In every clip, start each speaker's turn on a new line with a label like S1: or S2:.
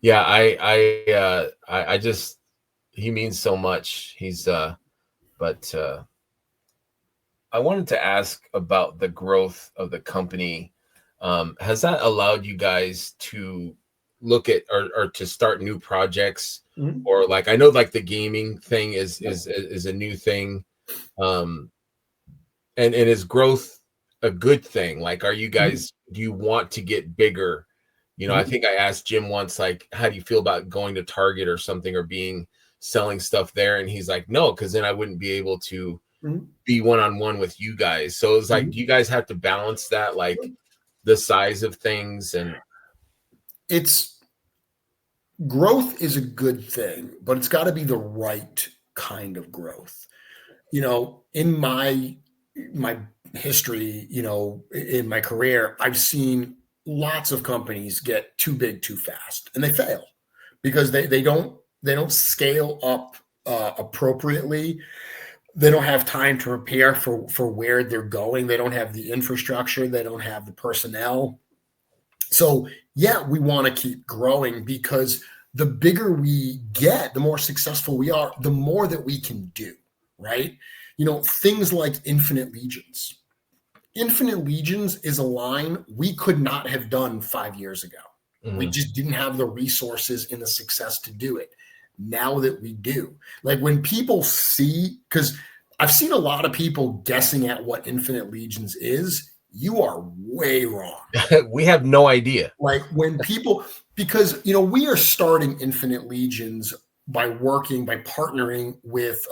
S1: Yeah, I just he means so much. But I wanted to ask about the growth of the company. Has that allowed you guys to look at or to start new projects?
S2: Mhm.
S1: Or like I know like the gaming thing is a new thing. Um, and is growth a good thing? Like, are you
S2: Mhm.
S1: guys do you want to get bigger? I
S2: Mhm.
S1: think I asked Jim once, like, how do you feel about going to Target or something or being selling stuff there? And he's like, no, because then I wouldn't be able to
S2: Mhm.
S1: be one on one with you guys. So it's like, do
S2: Mhm.
S1: you guys have to balance that, like the size of things and
S2: It's growth is a good thing, but it's got to be the right kind of growth. In my history, in my career, I've seen lots of companies get too big too fast, and they fail because they don't scale up appropriately. They don't have time to prepare for where they're going. They don't have the infrastructure. They don't have the personnel. So yeah, we want to keep growing because the bigger we get, the more successful we are, the more that we can do, right? Things like Infinite Legions. Infinite Legions is a line we could not have done 5 years ago. We
S1: Mhm.
S2: just didn't have the resources and the success to do it. Now that we do, like when people see, because I've seen a lot of people guessing at what Infinite Legions is, you are way wrong.
S1: we have no idea.
S2: Like when people, because we are starting Infinite Legions by partnering with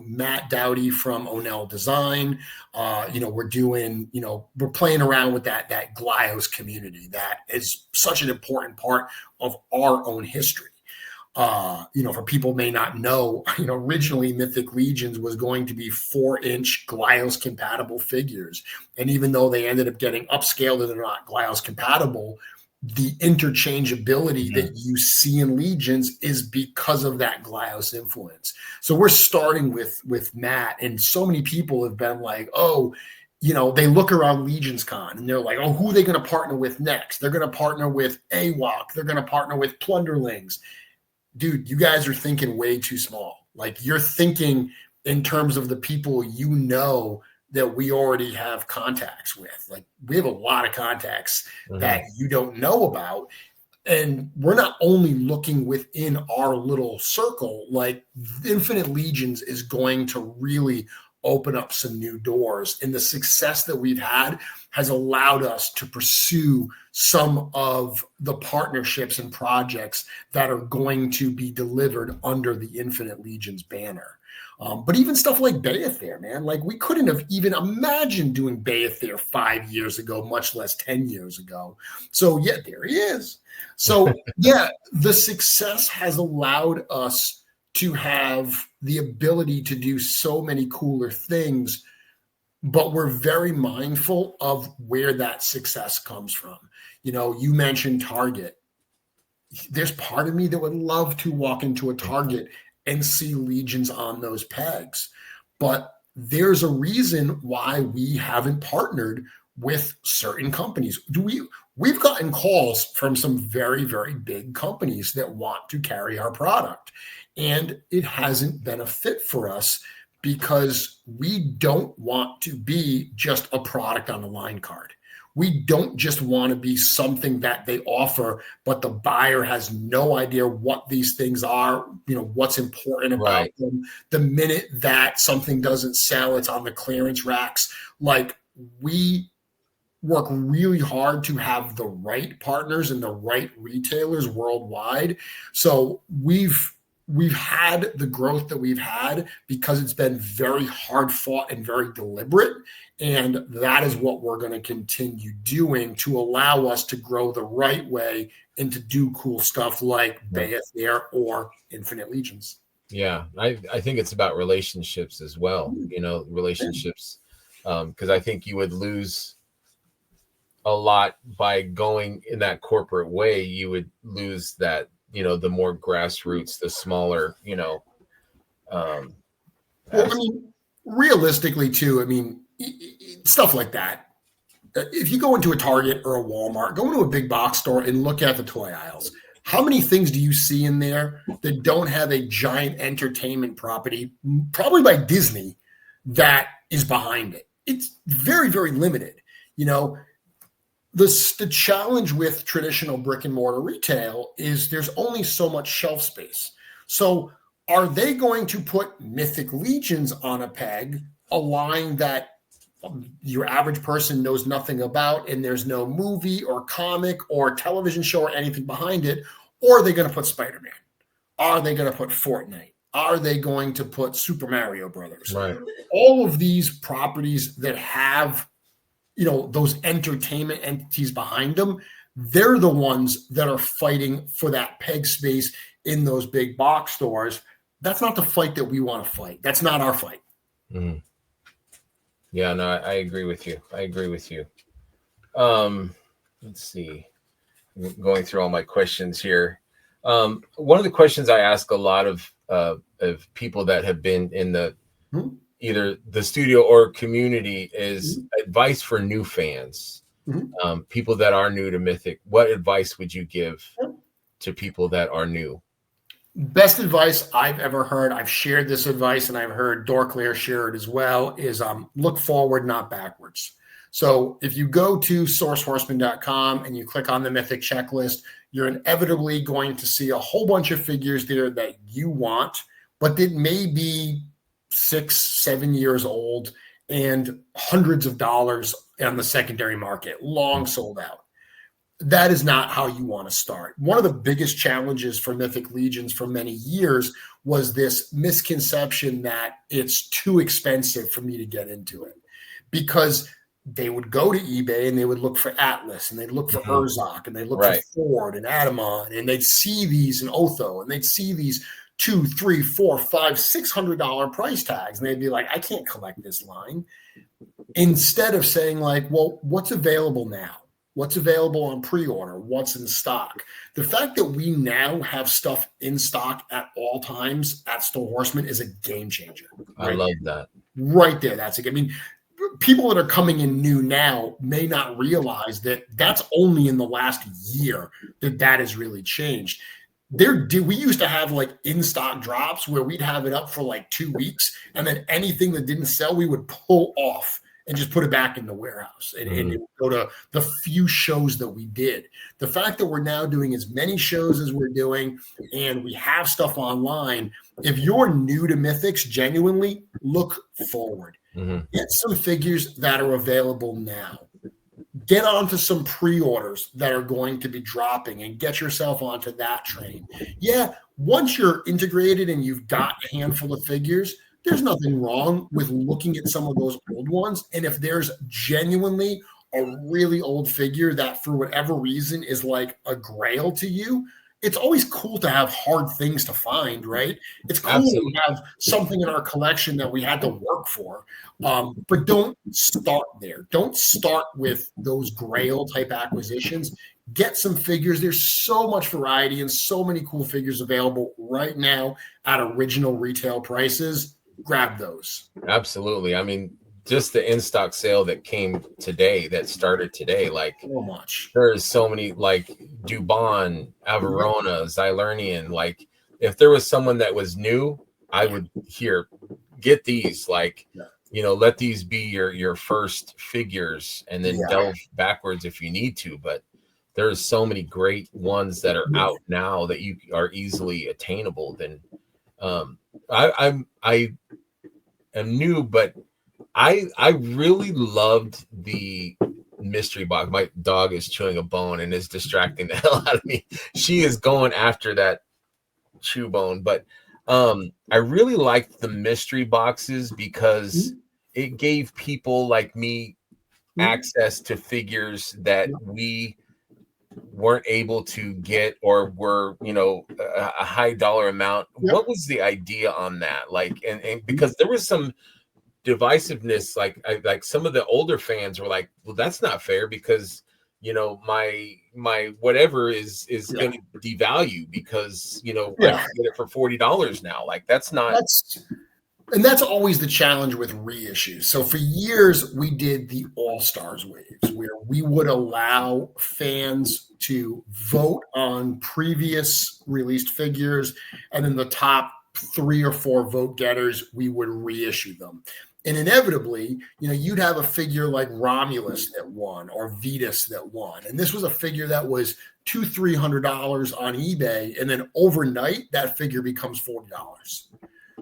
S2: Matt Dowdy from Onell Design. We're playing around with that Glyos community that is such an important part of our own history. For people may not know, originally Mythic Legions was going to be 4-inch Glyos compatible figures. And even though they ended up getting upscaled and they're not Glyos compatible, the interchangeability
S1: Mhm.
S2: that you see in Legions is because of that Glyos influence. So we're starting with Matt, and so many people have been like, oh, they look around Legions Con and they're like, oh, who are they going to partner with next? They're going to partner with AWOC. They're going to partner with Plunderlings. Dude, you guys are thinking way too small. Like you're thinking in terms of the people that we already have contacts with. Like we have a lot of contacts that
S1: Mhm.
S2: you don't know about. And we're not only looking within our little circle, like Infinite Legions is going to really open up some new doors. And the success that we've had has allowed us to pursue some of the partnerships and projects that are going to be delivered under the Infinite Legions banner. But even stuff like Bayethair, man, like we couldn't have even imagined doing Bayethair 5 years ago, much less 10 years ago. So yeah, there he is. So yeah, the success has allowed us to have the ability to do so many cooler things, but we're very mindful of where that success comes from. You mentioned Target. There's part of me that would love to walk into a Target and see Legions on those pegs. But there's a reason why we haven't partnered with certain companies. We've gotten calls from some very, very big companies that want to carry our product. And it hasn't been a fit for us because we don't want to be just a product on the line card. We don't just want to be something that they offer, but the buyer has no idea what these things are, what's important about
S1: Right.
S2: them. The minute that something doesn't sell, it's on the clearance racks. Like we work really hard to have the right partners and the right retailers worldwide. So we've had the growth that we've had because it's been very hard fought and very deliberate. And that is what we're going to continue doing to allow us to grow the right way and to do cool stuff like
S1: Yeah.
S2: Bayethair or Infinite Legions.
S1: Yeah, I think it's about relationships as well, relationships, because I think you would lose a lot by going in that corporate way. You would lose that, the more grassroots, the smaller, um,
S2: Well, I
S1: as
S2: mean, realistically, too, I mean, stuff like that. If you go into a Target or a Walmart, go into a big box store and look at the toy aisles. How many things do you see in there that don't have a giant entertainment property, probably by Disney, that is behind it? It's very, very limited. You know, the challenge with traditional brick and mortar retail is there's only so much shelf space. So are they going to put Mythic Legions on a peg, a line that your average person knows nothing about, and there's no movie or comic or television show or anything behind it? Or are they going to put Spider-Man? Are they going to put Fortnite? Are they going to put Super Mario Brothers?
S1: Right.
S2: All of these properties that have, you know, those entertainment entities behind them, they're the ones that are fighting for that peg space in those big box stores. That's not the fight that we want to fight. That's not our fight.
S1: Mm. Yeah, no, I agree with you. I agree with you. Let's see. I'm going through all my questions here. One of the questions I ask a lot of people that have been in the either the studio or community is advice for new fans, people that are new to Mythic. What advice would you give to people that are new?
S2: Best advice I've ever heard, I've shared this advice and I've heard Dorclair share it as well, is look forward, not backwards. So if you go to sourcehorseman.com and you click on the Mythic checklist, you're inevitably going to see a whole bunch of figures there that you want, but that may be 6-7 years old and hundreds of dollars on the secondary market, long sold out. That is not how you want to start. One of the biggest challenges for Mythic Legions for many years was this misconception that it's too expensive for me to get into it, because they would go to eBay and they would look for Atlas and they'd look for Urzok and they'd look for Ford and Adamant, and they'd see these in Otho and they'd see these $200, $300, $400, $500, $600 price tags, and they'd be like, I can't collect this line. Instead of saying like, well, what's available now? What's available on pre-order? What's in stock? The fact that we now have stuff in stock at all times at Store Horseman is a game changer.
S1: I love that.
S2: Right there. That's it. I mean, people that are coming in new now may not realize that that's only in the last year that has really changed. We used to have like in-stock drops where we'd have it up for like 2 weeks, and then anything that didn't sell, we would pull off and just put it back in the warehouse and it would go to the few shows that we did. The fact that we're now doing as many shows as we're doing and we have stuff online, if you're new to Mythics, genuinely look forward. Get some figures that are available now. Get onto some pre-orders that are going to be dropping and get yourself onto that train. Yeah, once you're integrated and you've got a handful of figures, there's nothing wrong with looking at some of those old ones. And if there's genuinely a really old figure that for whatever reason is like a grail to you, it's always cool to have hard things to find, right? It's cool to have something in our collection that we had to work for. But don't start there. Don't start with those grail type acquisitions. Get some figures. There's so much variety and so many cool figures available right now at original retail prices. Grab those.
S1: Absolutely. I mean, just the in-stock sale that came today, that started today, like
S2: so much.
S1: There's so many, like Dubon, Averona, Xylernian. Like if there was someone that was new, I would get these, like, you know, let these be your first figures and then delve backwards if you need to. But there's so many great ones that are out now that you are easily attainable. Then I am new, but I really loved the mystery box. My dog is chewing a bone and is distracting the hell out of me. She is going after that chew bone, but I really liked the mystery boxes because it gave people like me access to figures that we weren't able to get or were, you know, a high dollar amount. What was the idea on that? Like, and because there was some divisiveness, like some of the older fans were like, well, that's not fair because, you know, my whatever is going to devalue because, you know, I can get it for $40 now. Like that's
S2: And that's always the challenge with reissues. So for years, we did the All-Stars waves where we would allow fans to vote on previous released figures, and then the top 3 or 4 vote getters, we would reissue them. And inevitably, you'd have a figure like Romulus that won or Vetus that won. And this was a figure that was $200-$300 on eBay. And then overnight, that figure becomes $40.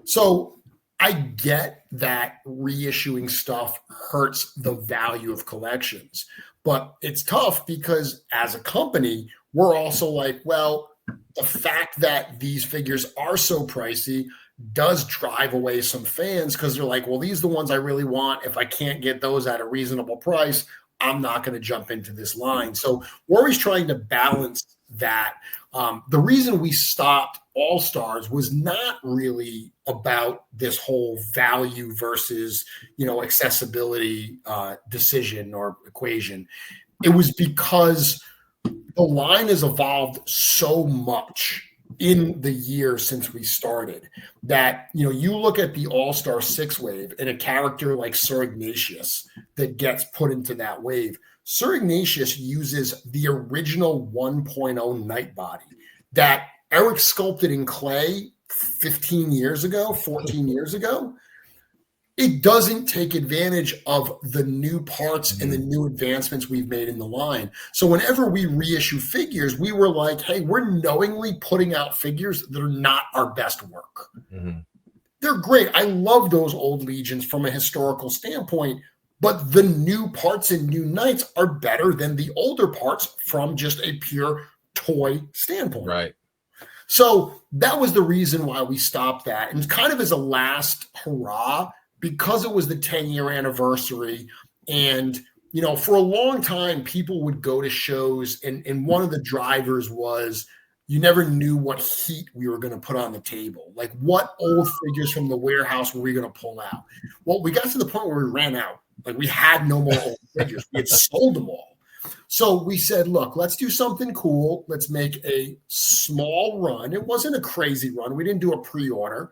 S2: So I get that reissuing stuff hurts the value of collections, but it's tough because as a company, we're also like, well, the fact that these figures are so pricey does drive away some fans because they're like, well, these are the ones I really want. If I can't get those at a reasonable price, I'm not going to jump into this line. So we're always trying to balance that. The reason we stopped All-Stars was not really about this whole value versus, accessibility decision or equation. It was because the line has evolved so much in the year since we started that, you look at the All-Star 6 wave and a character like Sir Ignatius that gets put into that wave. Sir Ignatius uses the original 1.0 Night Body that Eric sculpted in clay 14 years ago. It doesn't take advantage of the new parts and the new advancements we've made in the line. So whenever we reissue figures, we were like, hey, we're knowingly putting out figures that are not our best work. Mm-hmm. They're great. I love those old Legions from a historical standpoint, but the new parts and new knights are better than the older parts from just a pure toy standpoint.
S1: Right.
S2: So that was the reason why we stopped that. And kind of as a last hurrah, because it was the 10-year anniversary. And, for a long time, people would go to shows. And one of the drivers was you never knew what heat we were going to put on the table. Like, what old figures from the warehouse were we going to pull out? Well, we got to the point where we ran out. Like, we had no more old figures. We had sold them all. So we said, look, let's do something cool. Let's make a small run. It wasn't a crazy run. We didn't do a pre-order.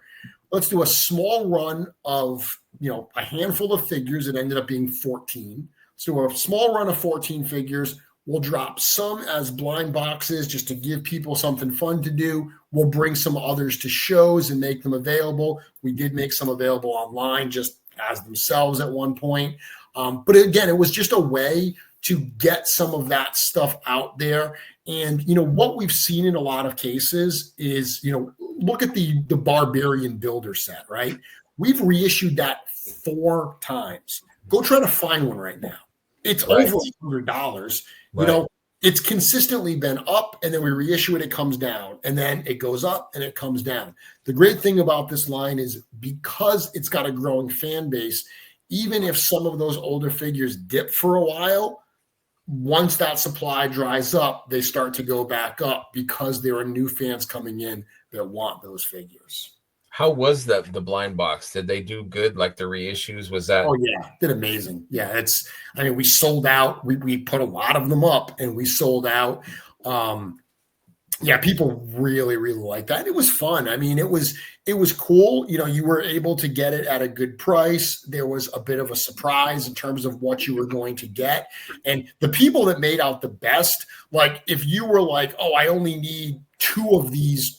S2: Let's do a small run of, a handful of figures. It ended up being 14. Let's do a small run of 14 figures. We'll drop some as blind boxes just to give people something fun to do. We'll bring some others to shows and make them available. We did make some available online just as themselves at one point. But again, it was just a way to get some of that stuff out there. And, what we've seen in a lot of cases is, look at the Barbarian Builder set, right? We've reissued that 4 times. Go try to find one right now. It's over $100.
S1: Right.
S2: It's consistently been up, and then we reissue it, it comes down, and then it goes up and it comes down. The great thing about this line is because it's got a growing fan base, even if some of those older figures dip for a while, once that supply dries up, they start to go back up because there are new fans coming in that want those figures.
S1: How was the blind box? Did they do good? Like the reissues? Was that?
S2: Oh yeah, did amazing. Yeah, we sold out. We put a lot of them up and we sold out. People really, really liked that. It was fun. I mean, it was cool. You were able to get it at a good price. There was a bit of a surprise in terms of what you were going to get. And the people that made out the best, like if you were like, oh, I only need 2 of these,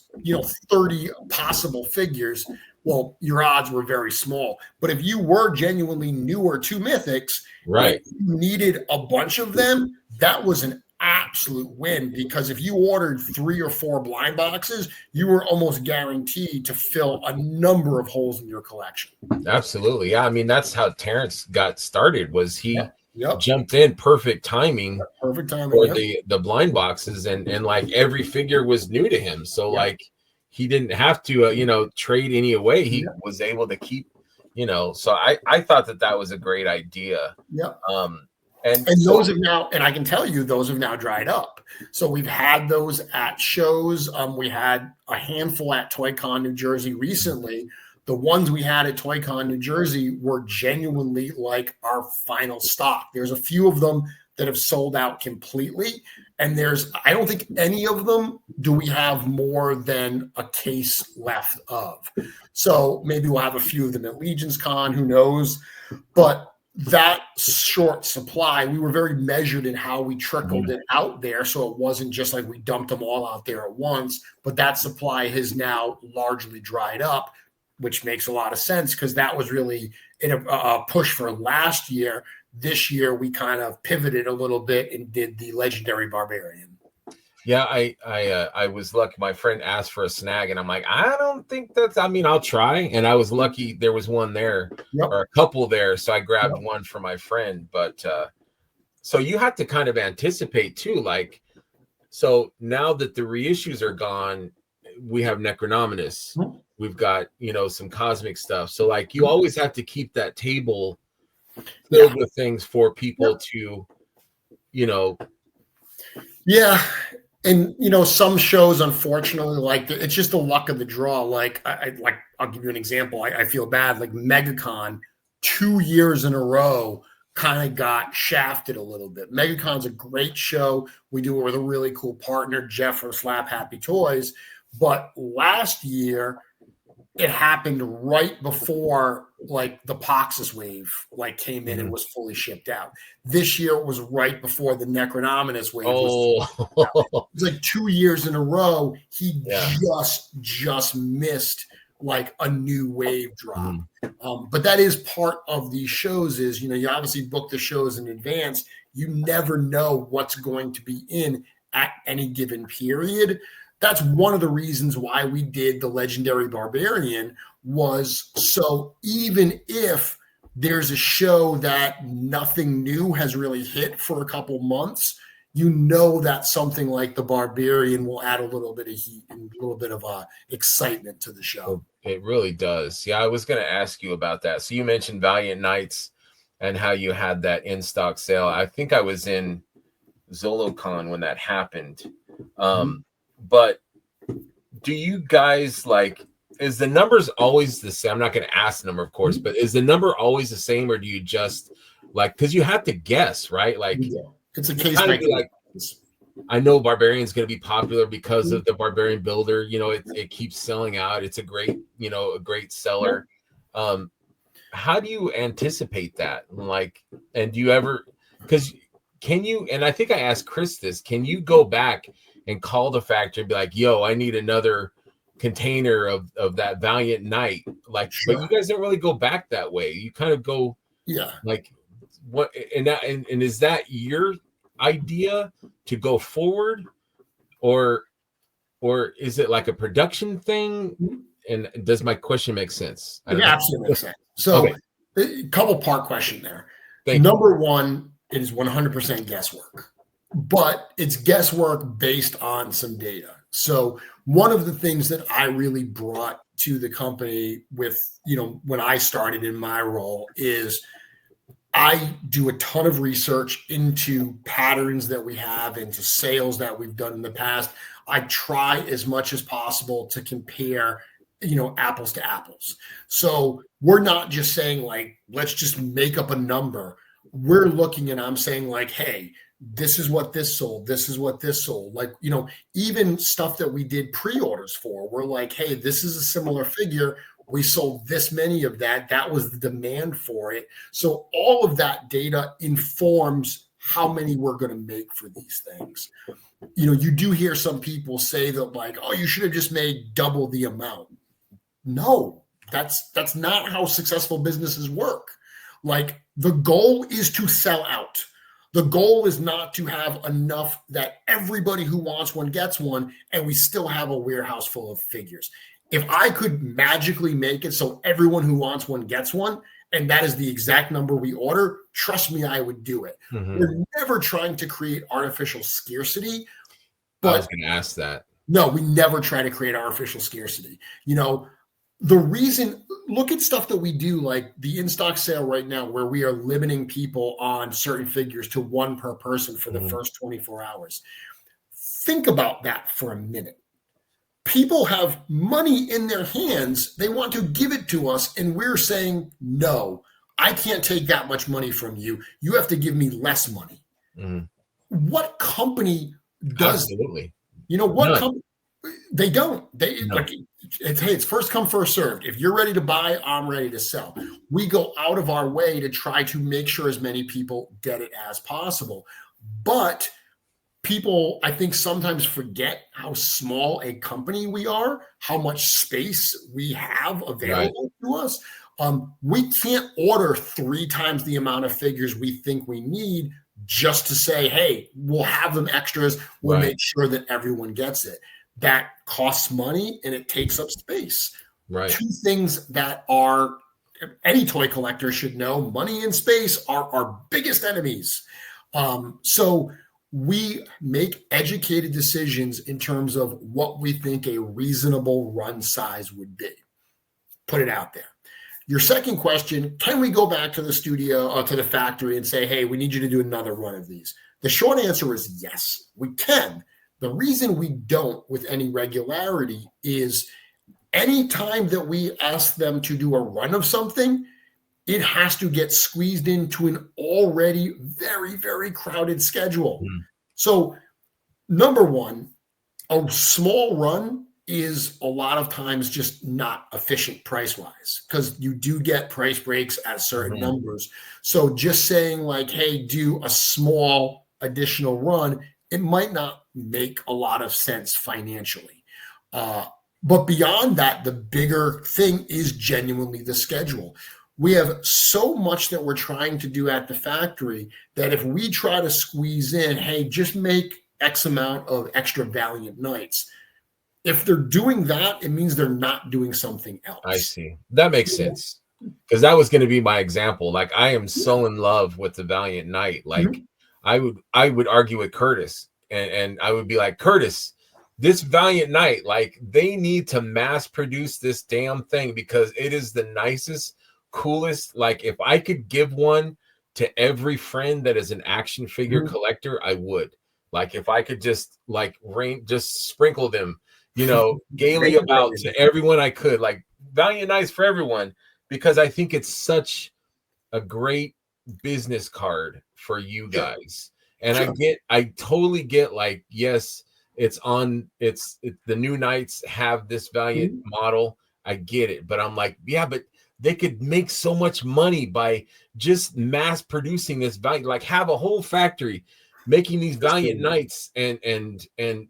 S2: 30 possible figures, well, your odds were very small. But if you were genuinely newer to Mythics,
S1: right,
S2: you needed a bunch of them, that was an absolute win, because if you ordered 3 or 4 blind boxes, you were almost guaranteed to fill a number of holes in your collection.
S1: Absolutely. Yeah. I mean, that's how Terrence got started, was he jumped in perfect timing for the blind boxes, and like every figure was new to him. So like he didn't have to, trade any away. He was able to keep, so I thought that was a great idea.
S2: Yeah. And those have now, and I can tell you, those have now dried up. So we've had those at shows. We had a handful at ToyCon New Jersey recently. The ones we had at ToyCon New Jersey were genuinely like our final stock. There's a few of them that have sold out completely. And I don't think any of them do we have more than a case left of. So maybe we'll have a few of them at Legion's Con, who knows? But that short supply, we were very measured in how we trickled it out there. So it wasn't just like we dumped them all out there at once, but that supply has now largely dried up, which makes a lot of sense because that was really in a push for last year. This year, we kind of pivoted a little bit and did the Legendary Barbarian.
S1: Yeah, I was lucky. My friend asked for a snag, and I'm like, I don't think that's. I mean, I'll try. And I was lucky there was one there or a couple there, so I grabbed one for my friend. But so you have to kind of anticipate too. Like, so now that the reissues are gone, we have Necronominus. We've got some cosmic stuff. So like, you always have to keep that table filled with things for people to,
S2: Yeah. And some shows, unfortunately, like it's just the luck of the draw. Like I'll give you an example. I feel bad. Like MegaCon, 2 years in a row, kind of got shafted a little bit. MegaCon's a great show. We do it with a really cool partner, Jeff from Slap Happy Toys. But last year, it happened right before like the Poxus wave came in and was fully shipped out. This year it was right before the Necronominus wave was fully shipped out. It's like 2 years in a row he just missed like a new wave drop. But that is part of these shows is, you obviously book the shows in advance. You never know what's going to be in at any given period. That's one of the reasons why we did the Legendary Barbarian was so even if there's a show that nothing new has really hit for a couple months, that something like the Barbarian will add a little bit of heat and a little bit of excitement to the show.
S1: It really does. Yeah, I was going to ask you about that. So you mentioned Valiant Nights and how you had that in-stock sale. I think I was in ZoloCon when that happened. But do you guys is the numbers always the same? I'm not going to ask the number, of course, but is the number always the same, or do you just because you have to guess, right?
S2: It's a case by case.
S1: I know Barbarian's going to be popular because of the Barbarian Builder. It keeps selling out. It's a great, a great seller. How do you anticipate that? And do you ever, can you, and I think I asked Chris this, can you go back and call the factory and be like, yo, I need another container of that Valiant Knight. But you guys don't really go back that way. You kind of go, what, and is that your idea to go forward, or is it like a production thing? And does my question make sense?
S2: It absolutely makes sense. So a couple part question there. Number one, it is 100% guesswork. But it's guesswork based on some data. So one of the things that I really brought to the company with, when I started in my role is I do a ton of research into patterns that we have, into sales that we've done in the past. I try as much as possible to compare, apples to apples. So we're not just saying let's just make up a number. We're looking and I'm saying hey, this is what this sold. This is what this sold. Even stuff that we did pre-orders for, we're hey, this is a similar figure. We sold this many of that. That was the demand for it. So all of that data informs how many we're going to make for these things. You do hear some people say that oh, you should have just made double the amount. No, that's not how successful businesses work. The goal is to sell out. The goal is not to have enough that everybody who wants one gets one, and we still have a warehouse full of figures. If I could magically make it so everyone who wants one gets one, and that is the exact number we order, trust me, I would do it. We're never trying to create artificial scarcity. But
S1: I was going to ask that.
S2: No, we never try to create artificial scarcity. The reason, look at stuff that we do, like the in-stock sale right now, where we are limiting people on certain figures to one per person for the first 24 hours. Think about that for a minute. People have money in their hands. They want to give it to us. And we're saying, no, I can't take that much money from you. You have to give me less money.
S1: Mhm.
S2: What company does that?
S1: Absolutely.
S2: You know, what
S1: None.
S2: company? They don't. They
S1: No.
S2: like it's hey, it's first come, first served. If you're ready to buy, I'm ready to sell. We go out of our way to try to make sure as many people get it as possible. But people, I think, sometimes forget how small a company we are, how much space we have
S1: Right.
S2: available to us. We can't order 3 times the amount of figures we think we need just to say, hey, we'll have them extras. We'll
S1: Right.
S2: make sure that everyone gets it. That costs money and it takes up space.
S1: Right.
S2: 2 things that are any toy collector should know: money and space are our biggest enemies. So we make educated decisions in terms of what we think a reasonable run size would be. Put it out there. Your second question: can we go back to the studio or to the factory and say, hey, we need you to do another run of these? The short answer is yes, we can. The reason we don't with any regularity is anytime that we ask them to do a run of something, it has to get squeezed into an already very, very crowded schedule.
S1: Mm.
S2: So, number one, a small run is a lot of times just not efficient price wise because you do get price breaks at certain
S1: Mhm.
S2: numbers. So, just saying, like, hey, do a small additional run, it might not make a lot of sense financially. Uh, but beyond that, the bigger thing is genuinely the schedule. We have so much that we're trying to do at the factory that if we try to squeeze in, hey, just make X amount of extra Valiant Nights. If they're doing that, it means they're not doing something
S1: I
S2: else.
S1: see. That makes sense. Because that was going to be my example. Like I am so in love with the Valiant Knight. Like
S2: Mhm.
S1: I would argue with Curtis and I would be like, Curtis, this Valiant Knight, like they need to mass produce this damn thing because it is the nicest, coolest. Like if I could give one to every friend that is an action figure
S2: Mhm.
S1: collector, I would. Like if I could just like just sprinkle them, gaily
S2: Make it
S1: about
S2: rain.
S1: to everyone I could. Like Valiant Nights for everyone because I think it's such a great business card for you
S2: Sure.
S1: guys. And
S2: Sure.
S1: I totally get like, yes, the new Knights have this Valiant
S2: Mhm.
S1: model. I get it, but I'm like, yeah, but they could make so much money by just mass producing this Valiant, like have a whole factory making these
S2: For
S1: Valiant
S2: sure.
S1: Knights and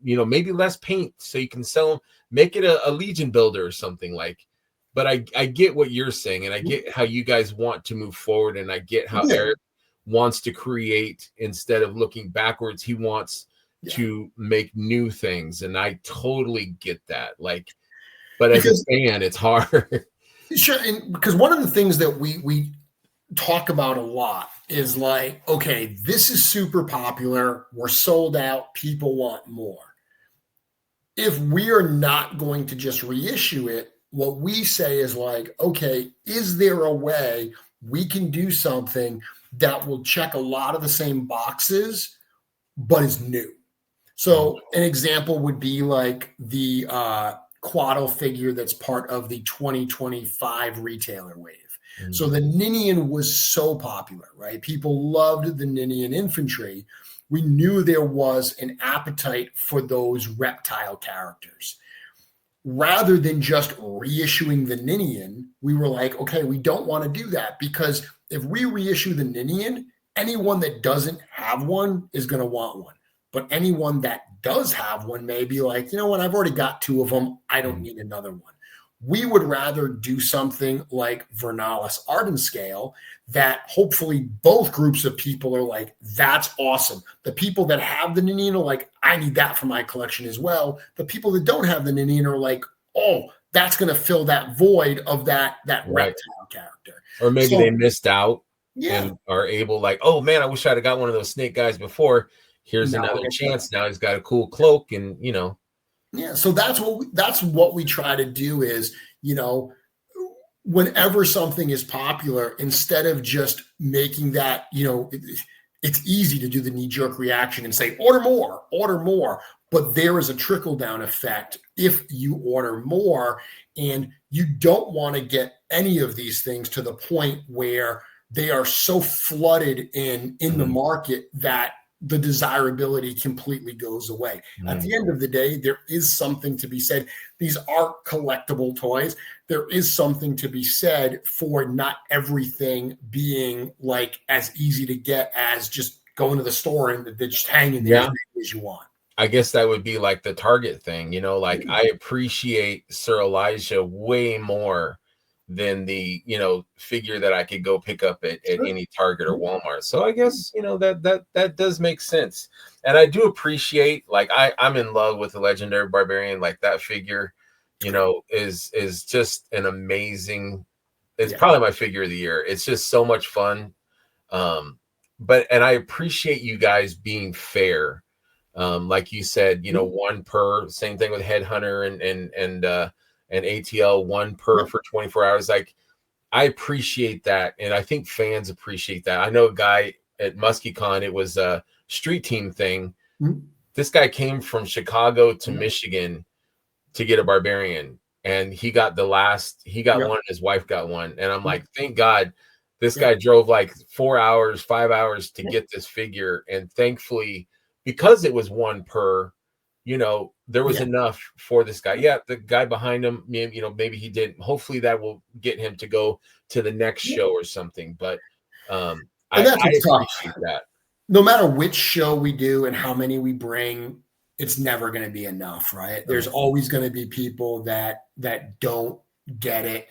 S1: maybe less paint so you can sell them, make it a Legion builder or something like. But I get what you're saying, and I get how you guys want to move forward, and I get how
S2: Yeah.
S1: Eric wants to create instead of looking backwards. He wants
S2: Yeah.
S1: to make new things, and I totally get that. Like, but as a
S2: Because
S1: fan, it's hard.
S2: sure, and because one of the things that we talk about a lot is like, okay, this is super popular. We're sold out. People want more. If we are not going to just reissue it, what we say is like, okay, is there a way we can do something that will check a lot of the same boxes, but is new? So an example would be like the Quaddle figure that's part of the 2025 retailer wave. So
S1: Mhm.
S2: the Ninian was so popular, right? People loved the Ninian infantry. We knew there was an appetite for those reptile characters. Rather than just reissuing the Ninian, we were like, okay, we don't want to do that because if we reissue the Ninian, anyone that doesn't have one is going to want one. But anyone that does have one may be like, you know what, I've already got 2 of them. I don't
S1: Mhm.
S2: need another one. We would rather do something like Vernalis Arden Scale that hopefully both groups of people are like, that's awesome. The people that have the Ninian are like, I need that for my collection as well. The people that don't have the Ninian are like, oh, that's going to fill that void of that
S1: Right.
S2: reptile character.
S1: Or maybe they
S2: So
S1: missed out
S2: yeah,
S1: and are able, like, oh man, I wish I'd have got one of those snake guys before. Here's
S2: now
S1: another
S2: we'll get that.
S1: chance. Now he's got a cool cloak, and
S2: Yeah, so that's what we try to do is, whenever something is popular, instead of just making that, it's easy to do the knee jerk reaction and say, order more. But there is a trickle down effect if you order more, and you don't want to get any of these things to the point where they are so flooded in the
S1: Mhm.
S2: market that the desirability completely goes away. At the end of the day, there is something to be said. These are collectible toys. There is something to be said for not everything being like as easy to get as just going to the store and they're just hanging there as many as you want.
S1: I guess that would be like the Target thing, like I appreciate Sir Elijah way more than the, figure that I could go pick up at any Target or Walmart. So I guess, that does make sense. And I do appreciate, like, I'm in love with the Legendary Barbarian. Like that figure, is just an amazing, it's probably my figure of the year. It's just so much fun. And I appreciate you guys being fair. Like you said, one per, same thing with Headhunter and ATL, one per for 24 hours. Like, I appreciate that. And I think fans appreciate that. I know a guy at MuskyCon, it was a street team thing. This guy came from Chicago to Michigan to get a Barbarian. And he got one, his wife got one. And I'm like, thank God this guy drove like 4 hours, 5 hours to get this figure. And thankfully, because it was one per, there was enough for this guy. Yeah, the guy behind him, maybe he didn't. Hopefully that will get him to go to the next show or something. But I appreciate that.
S2: No matter which show we do and how many we bring, it's never going to be enough, right? There's always going to be people that don't get it.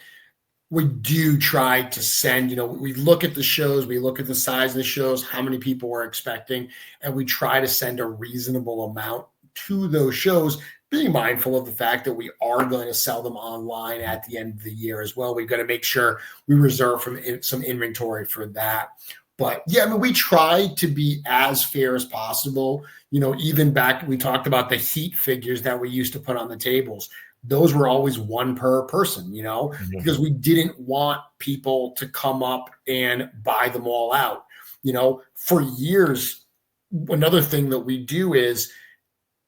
S2: We do try to send, we look at the shows, we look at the size of the shows, how many people we're expecting, and we try to send a reasonable amount to those shows, being mindful of the fact that we are going to sell them online at the end of the year as well. We've got to make sure we reserve some inventory for that. But yeah, we try to be as fair as possible. Even back, we talked about the Heat figures that we used to put on the tables. Those were always one per person, because we didn't want people to come up and buy them all out. For years, another thing that we do is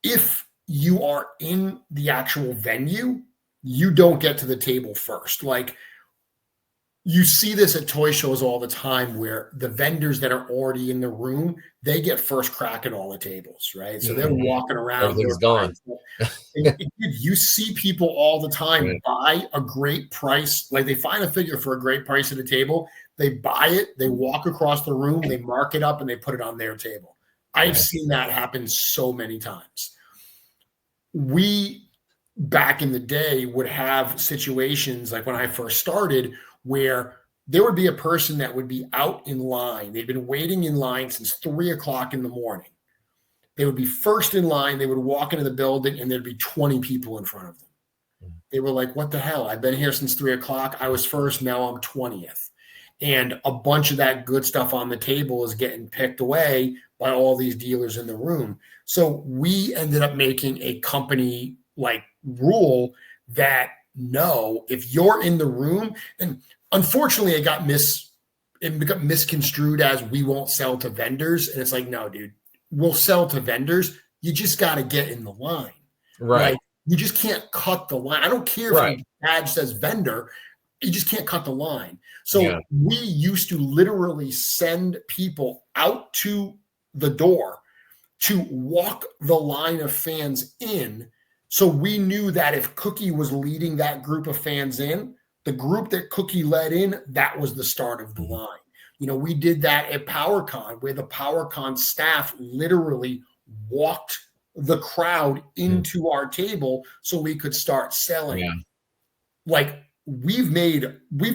S2: if you are in the actual venue, you don't get to the table first. Like, you see this at toy shows all the time where the vendors that are already in the room, they get first crack at all the tables, right? So they're walking around.
S1: Everything's gone.
S2: You see people all the time buy a great price. Like, they find a figure for a great price at a table. They buy it. They walk across the room. They mark it up and they put it on their table. I've seen that happen so many times. We, back in the day, would have situations like when I first started where there would be a person that would be out in line. They'd been waiting in line since 3 o'clock in the morning. They would be first in line. They would walk into the building and there'd be 20 people in front of them. They were like, what the hell? I've been here since 3 o'clock. I was first. Now I'm 20th. And a bunch of that good stuff on the table is getting picked away by all these dealers in the room. So we ended up making a company like rule that, no, if you're in the room, and unfortunately it got misconstrued as we won't sell to vendors. And it's like, no, dude, we'll sell to vendors. You just got to get in the line.
S1: Right.
S2: Like, you just can't cut the line. I don't care if the badge says vendor. You just can't cut the line. So we used to literally send people out to the door to walk the line of fans in. So we knew that if Cookie was leading that group of fans in, the group that Cookie led in, that was the start of the line. We did that at PowerCon, where the PowerCon staff literally walked the crowd into our table so we could start selling. Like, we've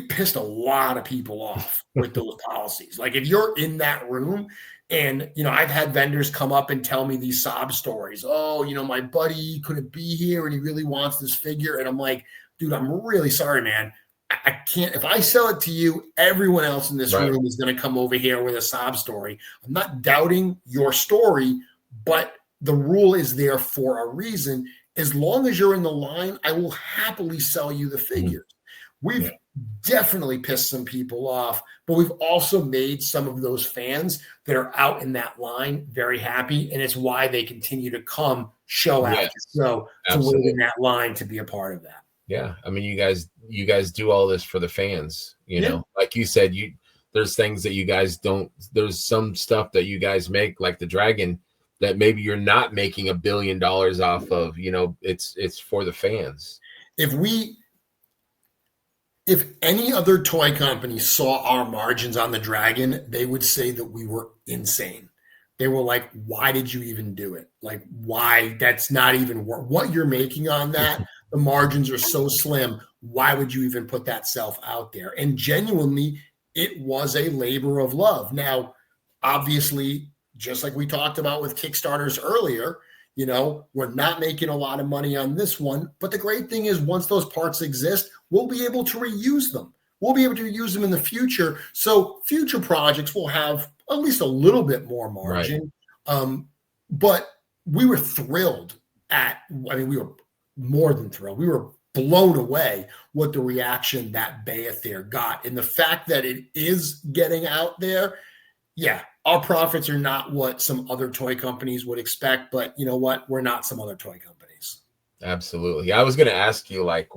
S2: pissed a lot of people off with those policies. Like, if you're in that room and, I've had vendors come up and tell me these sob stories. Oh, my buddy couldn't be here and he really wants this figure. And I'm like, dude, I'm really sorry, man. I can't, if I sell it to you, everyone else in this room is going to come over here with a sob story. I'm not doubting your story, but the rule is there for a reason. As long as you're in the line, I will happily sell you the figures. We've definitely pissed some people off, but we've also made some of those fans that are out in that line very happy. And it's why they continue to come show after show to wait in that line to be a part of that.
S1: Yeah. I mean, you guys do all this for the fans, like you said, there's things that you guys don't, there's some stuff that you guys make, like the dragon, that maybe you're not making $1 billion off of, it's for the fans.
S2: If any other toy company saw our margins on the dragon, they would say that we were insane. They were like, why did you even do it? Like, why? That's not even what you're making on that. The margins are so slim. Why would you even put that self out there? And genuinely, it was a labor of love. Now, obviously, just like we talked about with Kickstarters earlier, we're not making a lot of money on this one. But the great thing is, once those parts exist, we'll be able to reuse them. We'll be able to use them in the future. So future projects will have at least a little bit more margin. Right. But we were thrilled we were more than thrilled. We were blown away with the reaction that Bayathere got. And the fact that it is getting out there, yeah, our profits are not what some other toy companies would expect, but you know what? We're not some other toy companies.
S1: Absolutely. I was going to ask you, like,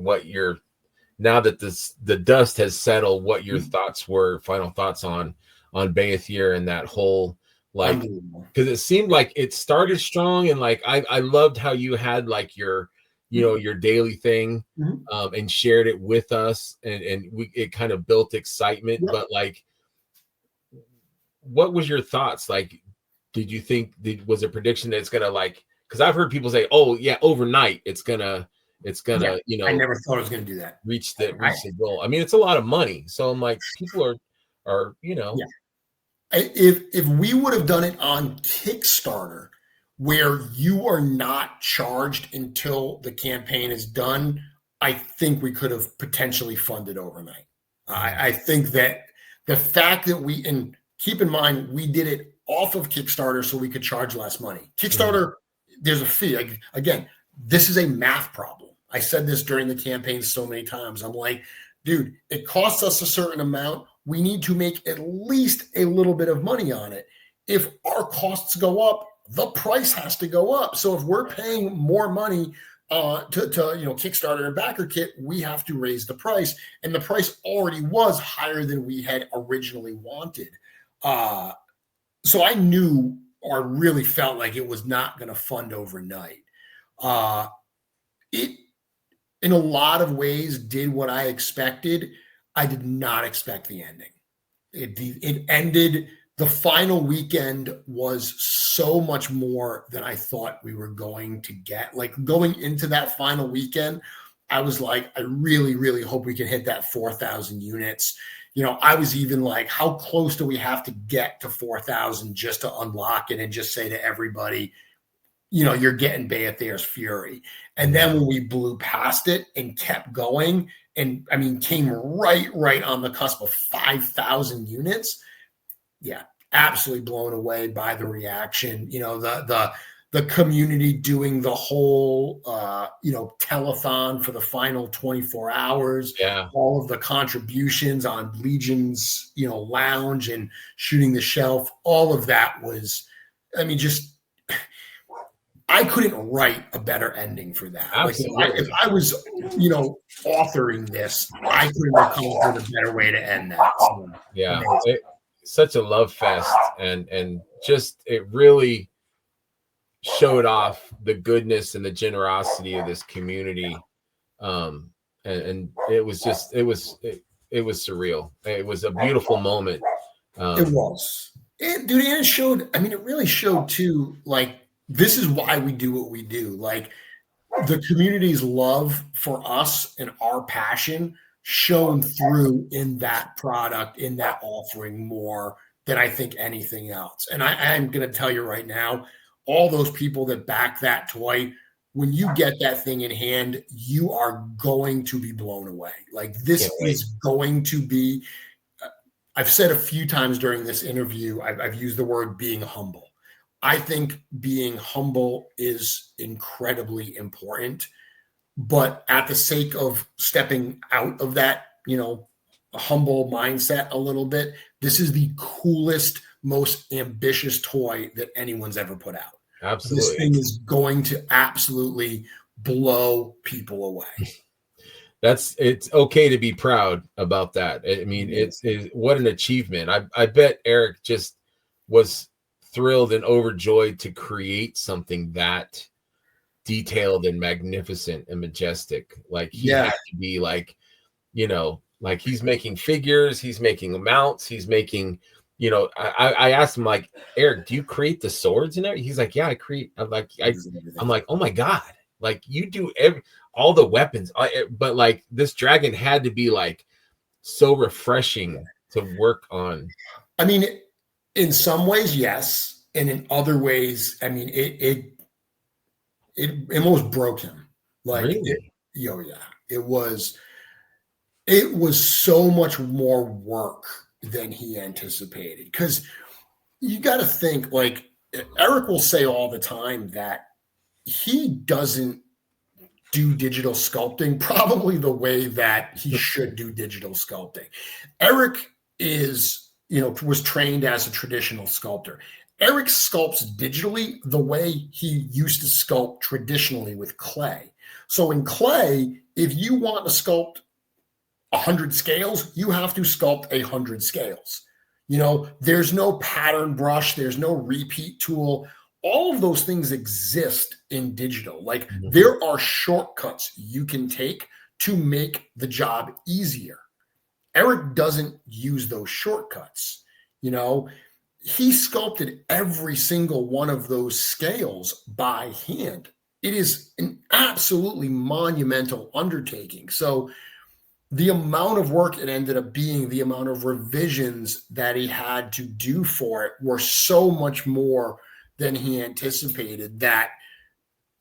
S1: now that the dust has settled, what your final thoughts on Bayathere and that whole, like, because it seemed like it started strong, and like I loved how you had like your your daily thing, and shared it with us, and it kind of built excitement. Yep. But like, what was your thoughts? Like, did you think was a prediction that it's gonna, like, because I've heard people say, oh yeah, overnight it's gonna
S2: I never thought it was gonna do that.
S1: Reach the goal. I mean, it's a lot of money, so I'm like, people are Yeah.
S2: If we would have done it on Kickstarter, where you are not charged until the campaign is done, I think we could have potentially funded overnight. I think that the fact that and keep in mind, we did it off of Kickstarter so we could charge less money. Kickstarter, there's a fee. Again, this is a math problem. I said this during the campaign so many times. I'm like, dude, it costs us a certain amount. We need to make at least a little bit of money on it. If our costs go up, the price has to go up. So if we're paying more money to Kickstarter and BackerKit, we have to raise the price. And the price already was higher than we had originally wanted. So I knew, or really felt like, it was not going to fund overnight. It, in a lot of ways, did what I expected. I did not expect the ending. It ended, the final weekend was so much more than I thought we were going to get. Like, going into that final weekend, I was like, I really, really hope we can hit that 4,000 units. I was even like, how close do we have to get to 4,000 just to unlock it and just say to everybody, you're getting Bayathere's Fury. And then when we blew past it and kept going, and I mean, came right on the cusp of 5,000 units. Yeah, absolutely blown away by the reaction. The community doing the whole, telethon for the final 24 hours.
S1: Yeah.
S2: All of the contributions on Legion's, lounge and shooting the shelf. All of that was, I mean, I couldn't write a better ending for that.
S1: Absolutely.
S2: Like, if I was, authoring this, I couldn't have come up with a better way to end that. So,
S1: yeah, such a love fest, and just, it really showed off the goodness and the generosity of this community, and it was just, it was surreal. It was a beautiful moment.
S2: It was, and it showed. I mean, it really showed too. Like, this is why we do what we do. Like, the community's love for us and our passion shone through in that product, in that offering, more than I think anything else. And I'm going to tell you right now, all those people that back that toy, when you get that thing in hand, you are going to be blown away. Like, this is going to be, I've said a few times during this interview, I've used the word being humble. I think being humble is incredibly important, but at the sake of stepping out of that, humble mindset a little bit, this is the coolest, most ambitious toy that anyone's ever put out.
S1: Absolutely.
S2: This thing is going to absolutely blow people away.
S1: it's okay to be proud about that. I mean, it's what an achievement. I bet Eric just was thrilled and overjoyed to create something that detailed and magnificent and majestic. Like he
S2: Yeah.
S1: had to be like, like he's making figures, he's making mounts, he's making, I asked him like, Eric, do you create the swords and everything? He's like, yeah, I create. I'm like, oh my God, like you do all the weapons. But like this dragon had to be like so refreshing to work on.
S2: I mean, in some ways, yes. And in other ways, I mean, it almost broke him. Like,
S1: Really?
S2: yeah, it was so much more work than he anticipated. Because you got to think, like, Eric will say all the time that he doesn't do digital sculpting probably the way that he should do digital sculpting. Eric was trained as a traditional sculptor. Eric sculpts digitally the way he used to sculpt traditionally with clay. So in clay, if you want to sculpt 100 scales, you have to sculpt 100 scales. There's no pattern brush, there's no repeat tool. All of those things exist in digital. Like there are shortcuts you can take to make the job easier. Eric doesn't use those shortcuts. He sculpted every single one of those scales by hand. It is an absolutely monumental undertaking. So the amount of work it ended up being, the amount of revisions that he had to do for it were so much more than he anticipated, that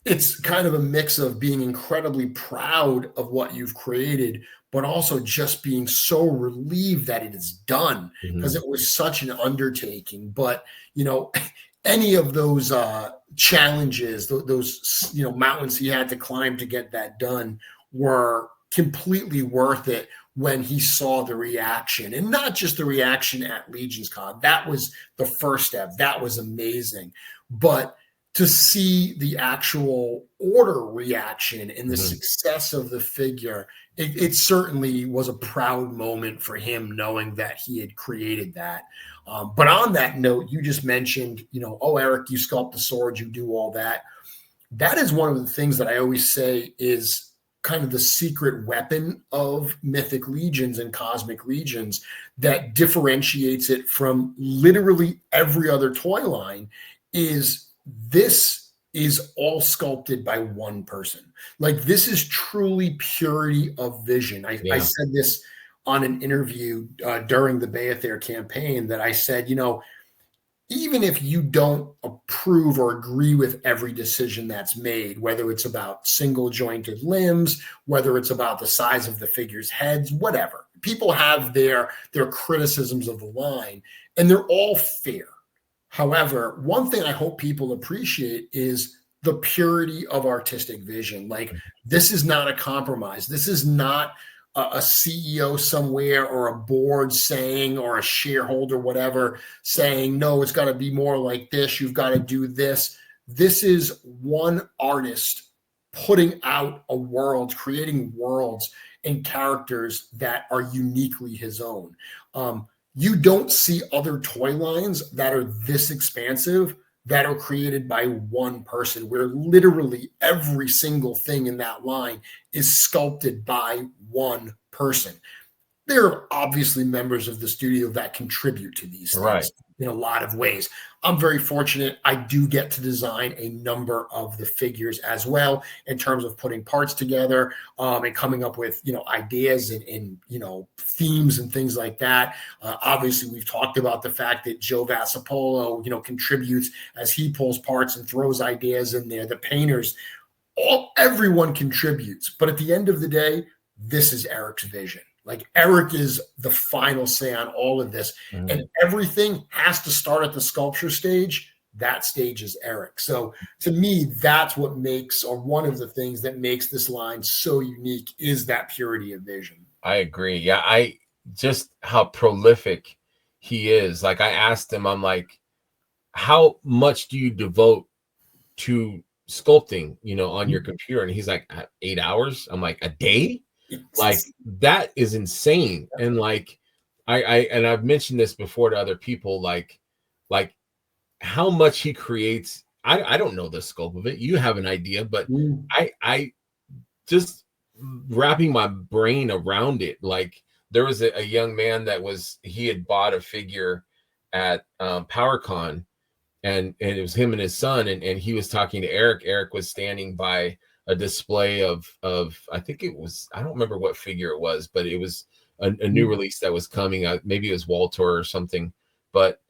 S2: it's kind of a mix of being incredibly proud of what you've created, but also just being so relieved that it is done, because it was such an undertaking. But, any of those challenges, those mountains he had to climb to get that done were completely worth it when he saw the reaction. And not just the reaction at Legion's Con. That was the first step. That was amazing. But to see the actual order reaction and the success of the figure, it certainly was a proud moment for him, knowing that he had created that. But on that note, you just mentioned, oh, Eric, you sculpt the sword, you do all that. That is one of the things that I always say is kind of the secret weapon of Mythic Legions and Cosmic Legions that differentiates it from literally every other toy line. This is all sculpted by one person. Like, this is truly purity of vision. I said this on an interview during the Bayathere campaign, that I said, even if you don't approve or agree with every decision that's made, whether it's about single jointed limbs, whether it's about the size of the figure's heads, whatever, people have their criticisms of the line, and they're all fair. However, one thing I hope people appreciate is the purity of artistic vision. Like, this is not a compromise. This is not a CEO somewhere or a board saying, or a shareholder, whatever, saying, no, it's got to be more like this. You've got to do this. This is one artist putting out a world, creating worlds and characters that are uniquely his own. You don't see other toy lines that are this expansive, that are created by one person, where literally every single thing in that line is sculpted by one person. There are obviously members of the studio that contribute to these things in a lot of ways. I'm very fortunate. I do get to design a number of the figures as well, in terms of putting parts together and coming up with, ideas and themes and things like that. Obviously, we've talked about the fact that Joe Vassapolo, contributes as he pulls parts and throws ideas in there. The painters, everyone contributes. But at the end of the day, this is Eric's vision. Like, Eric is the final say on all of this, and everything has to start at the sculpture stage. That stage is Eric. So to me, that's what makes, or one of the things that makes this line so unique, is that purity of vision.
S1: I agree. Yeah, just how prolific he is. Like, I asked him, I'm like, how much do you devote to sculpting, on your computer? And he's like, 8 hours. I'm like, a day? Like that is insane. And like and I've mentioned this before to other people, like how much he creates. I don't know the scope of it. You have an idea, but I just wrapping my brain around it. Like there was a young man he had bought a figure at PowerCon, and it was him and his son, and he was talking to Eric. Eric was standing by a display of I think it was, I don't remember what figure it was, but it was a new release that was coming out. Maybe it was Waltor or something, but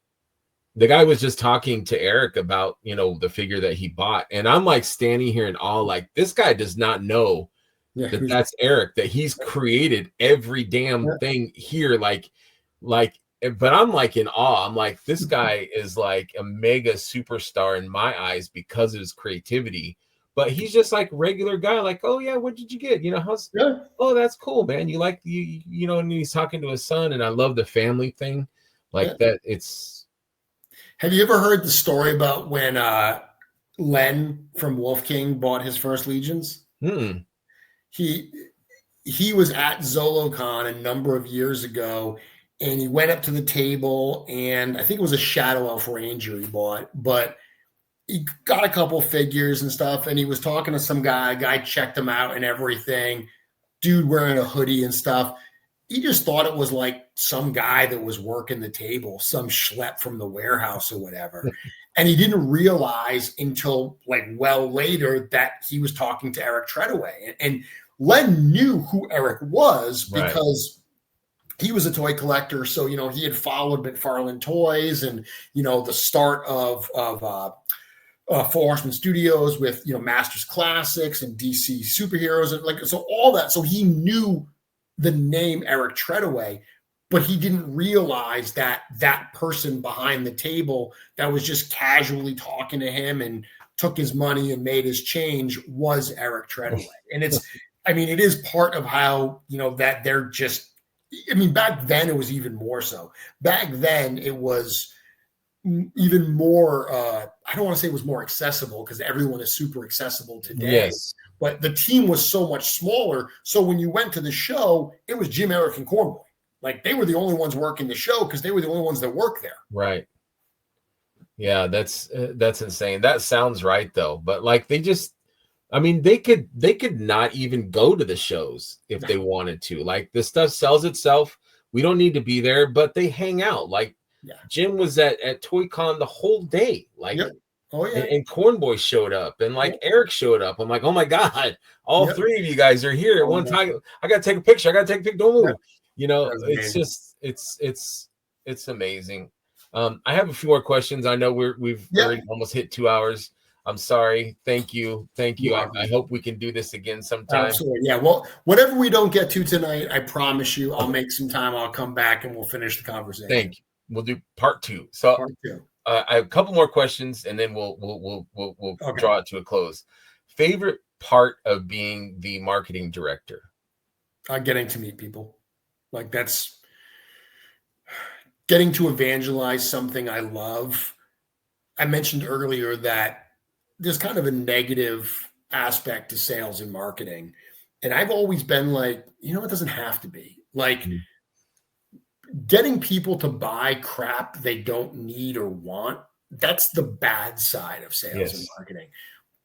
S1: the guy was just talking to Eric about, the figure that he bought. And I'm like standing here in awe, like this guy does not know that that's Eric, that he's created every damn thing here. Like, but I'm like in awe. I'm like, this guy is like a mega superstar in my eyes because of his creativity. But he's just like regular guy, like, oh yeah, what did you get? Oh, that's cool, man. You like and he's talking to his son, and I love the family thing. Like that, it's.
S2: Have you ever heard the story about when Len from Wolf King bought his first Legions? He was at ZoloCon a number of years ago, and he went up to the table, and I think it was a Shadow Elf Ranger he bought, but he got a couple figures and stuff, and he was talking to some guy. Guy checked him out and everything. Dude wearing a hoodie and stuff. He just thought it was like some guy that was working the table, some schlep from the warehouse or whatever. And he didn't realize until like well later that he was talking to Eric Treadaway. And Len knew who Eric was because he was a toy collector. So, he had followed McFarlane Toys and, the start of Four Horsemen Studios with, Masters Classics and DC Superheroes. And so all that. So he knew the name Eric Treadaway, but he didn't realize that that person behind the table that was just casually talking to him and took his money and made his change was Eric Treadaway. And it is part of how, that they're just, back then it was even more so. Back then it was even more, I don't want to say it was more accessible because everyone is super accessible today.
S1: Yes.
S2: But the team was so much smaller. So when you went to the show, it was Jim, Eric, and Cornboy. Like they were the only ones working the show because they were the only ones that worked there.
S1: Right. Yeah, that's insane. That sounds right though. But like they could not even go to the shows if they wanted to. Like this stuff sells itself. We don't need to be there, but they hang out. Like Jim was at ToyCon the whole day. Like
S2: Oh yeah,
S1: and Cornboy showed up, and like Eric showed up. I'm like, oh my god, all three of you guys are here at one time. I gotta take a picture. Don't move. It's just it's amazing. I have a few more questions. I know we've already almost hit 2 hours. I'm sorry. Thank you. I hope we can do this again sometime.
S2: Absolutely. Yeah. Well, whatever we don't get to tonight, I promise you, I'll make some time. I'll come back and we'll finish the conversation.
S1: Thank you. We'll do part 2. So.
S2: Part 2.
S1: I have a couple more questions, and then we'll draw it to a close. Favorite part of being the marketing director?
S2: Getting to meet people. Like that's getting to evangelize something I love. I mentioned earlier that there's kind of a negative aspect to sales and marketing. And I've always been like, it doesn't have to be. Like, getting people to buy crap they don't need or want, that's the bad side of sales and marketing.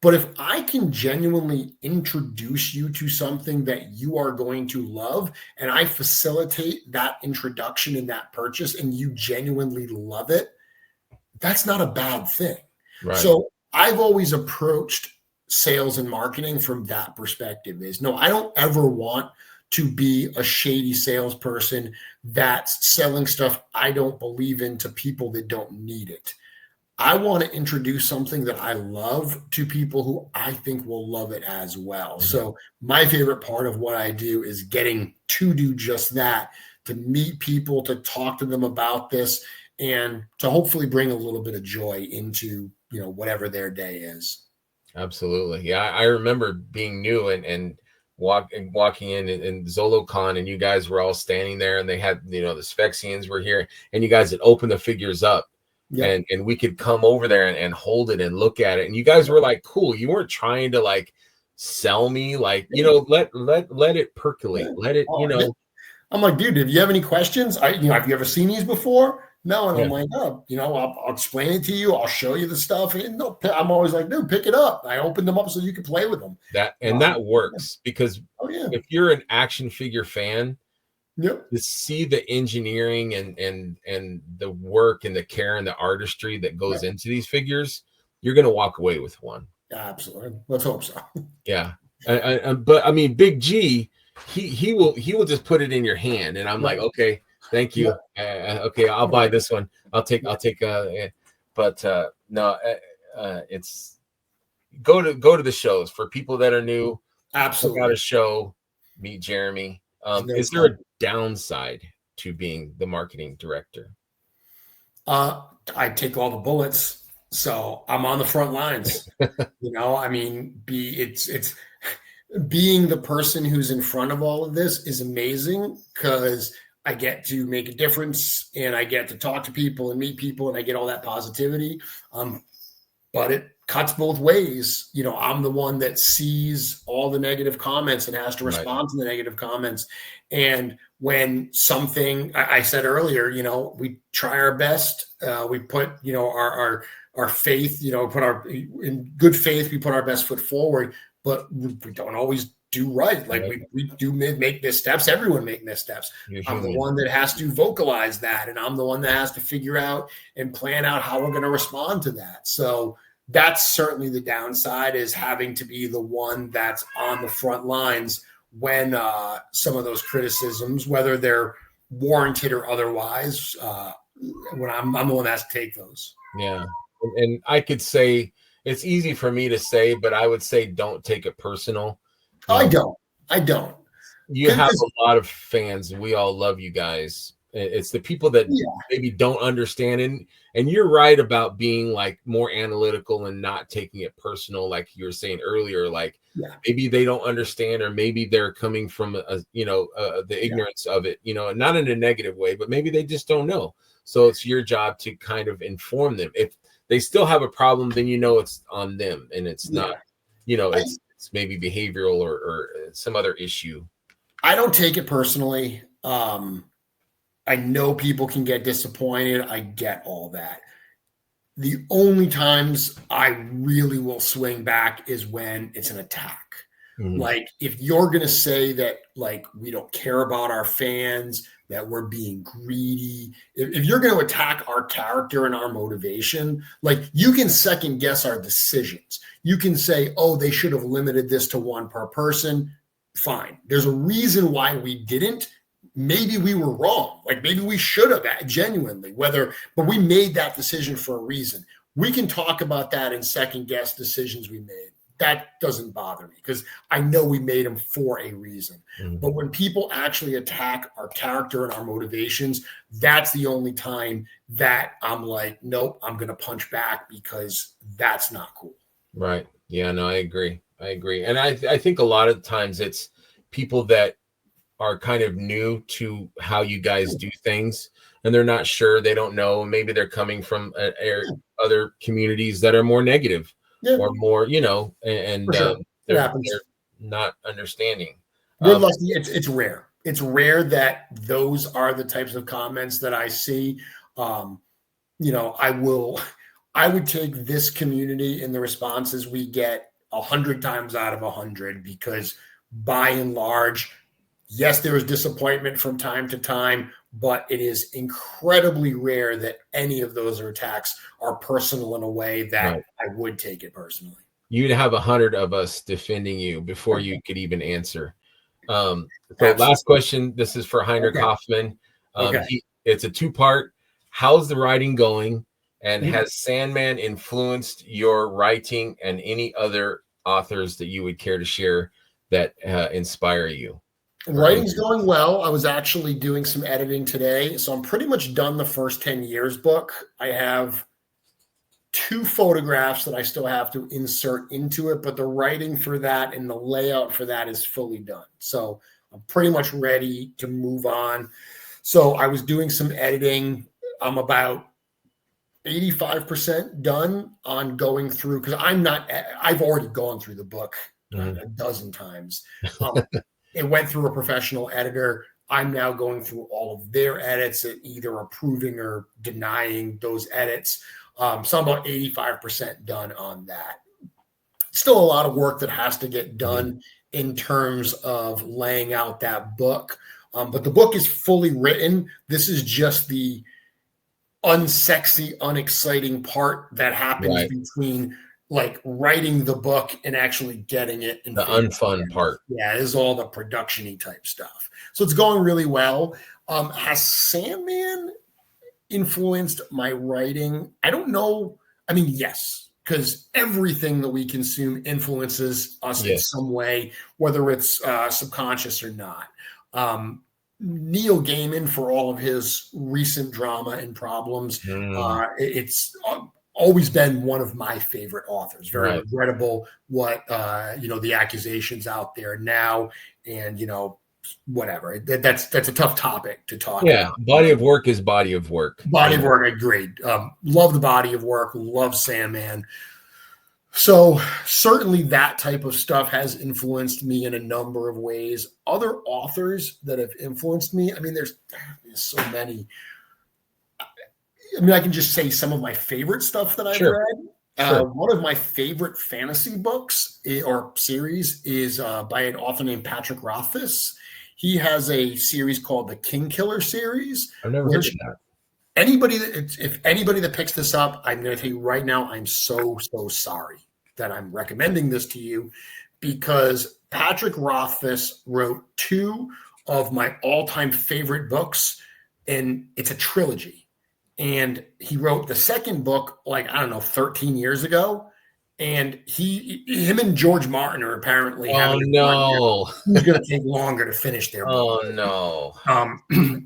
S2: But if I can genuinely introduce you to something that you are going to love, and I facilitate that introduction and that purchase, and you genuinely love it, that's not a bad thing. Right. So I've always approached sales and marketing from that perspective is, no, I don't ever want to be a shady salesperson that's selling stuff I don't believe in to people that don't need it. I want to introduce something that I love to people who I think will love it as well. So my favorite part of what I do is getting to do just that, to meet people, to talk to them about this, and to hopefully bring a little bit of joy into, whatever their day is.
S1: Absolutely. Yeah. I remember being new and walking in ZoloCon, and you guys were all standing there, and they had, the Sphexians were here, and you guys had opened the figures up. And we could come over there and hold it and look at it. And you guys were like, cool. You weren't trying to like sell me, like, let it percolate, let it,
S2: Oh, I'm like, dude, if you have any questions, have you ever seen these before? No, and I'm
S1: yeah,
S2: like, oh, I'll explain it to you. I'll show you the stuff. And no, I'm always like, dude, pick it up. I opened them up so you can play with them.
S1: that works, because
S2: Oh yeah,
S1: if you're an action figure fan,
S2: yep,
S1: to see the engineering and the work and the care and the artistry that goes
S2: yep,
S1: into these figures, you're gonna walk away with one.
S2: absolutely. Let's hope so.
S1: Yeah, but I mean, Big G, he will just put it in your hand, and I'm like,
S2: Right.
S1: okay, thank you.
S2: Yep.
S1: Okay, I'll buy this one. I'll take
S2: Yep.
S1: but no, it's go to the shows for people that are new. Check out a
S2: Absolutely.
S1: show, meet Jeremy.
S2: There's no
S1: Is there a
S2: question.
S1: downside to being the marketing director?
S2: Uh, I take all the bullets, so I'm on the front lines. I mean, it's being the person who's in front of all of this is amazing because I get to make a difference and I get to talk to people and meet people and I get all that positivity. But it cuts both ways. I'm the one that sees all the negative comments and has to
S1: Right.
S2: respond to the negative comments. And when something I said earlier, we try our best. We put, our faith, put our in good faith, we put our best foot forward, but we don't always do right. Like
S1: Right.
S2: we do make missteps. Everyone make missteps.
S1: You're
S2: I'm the
S1: human.
S2: one that has to vocalize that, and I'm the one that has to figure out and plan out how we're going to respond to that. So that's certainly the downside, is having to be the one that's on the front lines when some of those criticisms, whether they're warranted or otherwise, when I'm the one that has to take those.
S1: Yeah. And I could say it's easy for me to say, but I would say don't take it personal.
S2: I
S1: Um,
S2: don't. I don't.
S1: you have
S2: Because
S1: a lot of fans, and we all love you guys. It's the people that
S2: yeah,
S1: maybe don't understand, and you're right about being like more analytical and not taking it personal, like you were saying earlier. Like
S2: yeah,
S1: maybe they don't understand, or maybe they're coming from the
S2: yeah,
S1: ignorance of it, not in a negative way, but maybe they just don't know. So it's your job to kind of inform them. If they still have a problem, then it's on them, and it's
S2: yeah.
S1: not,
S2: I,
S1: it's maybe behavioral or some other issue.
S2: I don't take it personally. I know people can get disappointed. I get all that. The only times I really will swing back is when it's an attack.
S1: Mhm.
S2: Like, if you're going to say that, like, we don't care about our fans, that we're being greedy, if you're going to attack our character and our motivation, like, you can second guess our decisions. You can say, oh, they should have limited this to one per person. Fine. There's a reason why we didn't. Maybe we were wrong. Like, maybe we should have genuinely, but we made that decision for a reason. We can talk about that and second guess decisions we made. That doesn't bother me because I know we made them for a reason.
S1: Mhm.
S2: But when people actually attack our character and our motivations, that's the only time that I'm like, nope, I'm going to punch back, because that's not cool.
S1: Right. Yeah, no, I agree. And I think a lot of times it's people that are kind of new to how you guys do things, and they're not sure, they don't know, maybe they're coming from other communities that are more negative
S2: Yeah,
S1: or more, and
S2: for sure. It
S1: they're
S2: happens.
S1: not understanding.
S2: We're
S1: Um,
S2: lucky. It's rare. It's rare that those are the types of comments that I see. Um, I would take this community and the responses we get 100 times out of 100, because by and large, yes, there is disappointment from time to time, but it is incredibly rare that any of those attacks are personal in a way that
S1: right.
S2: I would take it personally.
S1: You'd have 100 of us defending you before you could even answer. So
S2: Absolutely.
S1: last question. This is for Heinrich
S2: Okay.
S1: Hoffman.
S2: Okay.
S1: It's a two-part. How's the writing going? And
S2: Mhm.
S1: has Sandman influenced your writing, and any other authors that you would care to share that inspire you or
S2: Writing's
S1: influence?
S2: going well. I was actually doing some editing today, so I'm pretty much done the first 10 years book. I have 2 photographs that I still have to insert into it, but the writing for that and the layout for that is fully done. So I'm pretty much ready to move on. So I was doing some editing. I'm about 85% done on going through, because I've already gone through the book a dozen times. It went through a professional editor. I'm now going through all of their edits, either approving or denying those edits. So I'm about 85% done on that. Still a lot of work that has to get done in terms of laying out that book. But the book is fully written. This is just the unsexy, unexciting part that happens between like writing the book and actually getting it in
S1: the unfun part.
S2: Yeah, it is all the production-y type stuff. So it's going really well. Has Sandman influenced my writing? I don't know. I mean, yes, because everything that we consume influences us in some way, whether it's subconscious or not. Neil Gaiman, for all of his recent drama and problems, it's always been one of my favorite authors. Very regrettable what the accusations out there now, and whatever. That's a tough topic to talk about.
S1: Body of work is body of work.
S2: Body of work, agreed. Love the body of work. Love Sandman. So certainly that type of stuff has influenced me in a number of ways. Other authors that have influenced me, I mean, there's so many. I mean, I can just say some of my favorite stuff that I've read. One of my favorite fantasy books or series is by an author named Patrick Rothfuss. He has a series called the King Killer series.
S1: I've never heard of that.
S2: If anybody that picks this up, I'm going to tell you right now, I'm so sorry that I'm recommending this to you, because Patrick Rothfuss wrote two of my all-time favorite books, and it's a trilogy. And he wrote the second book, 13 years ago. And him and George Martin are apparently having who's going to take longer to finish their book.